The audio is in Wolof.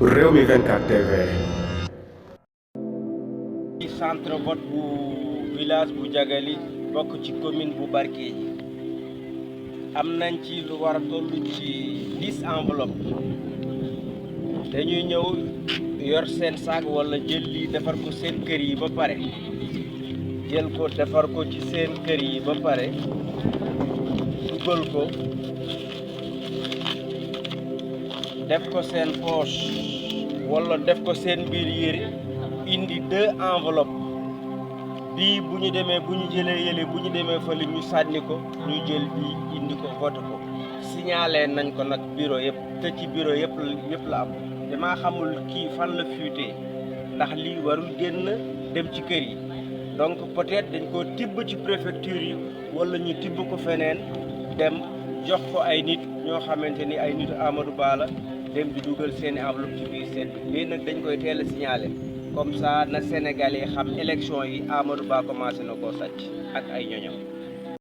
Rewmi 24 TV. ci centre vote bu village bu Diagali bokk ci commune bu Barkédji am nañ ci lu war a toll ci 10 enveloppe dañuy ñëw yor seen saak wala jël lii defar ko seen kër yi ba pare jël ko defar ko ci seen kër yi ba pare dugal ko def ko seen poche wala def ko seen biir yére indi 2 enveloppe bii bu ñu demee bu ñu jëlee yële bu ñu demee fële ñu sànni ko ñu jël bii indi ko vote ko signalé nañ ko nag bureau yëpp te ci bureau yëpp la am damaa xamul kii fan la fuité ndax lii warul génn dem ci kër yi donc peut-être dañ ko tibb ci préfecture yi wala ñu tibb ko feneen dem jox ko ay nit ñoo xamante ni ay nitu Amadou Ba la dem di dugal seeni enveloppe ci biir seen lii nag dañ koy teel a signalé comme ça na Sénégal yi xam élection yi Amadou Ba commencé na koo sàcc ak ay ñoñam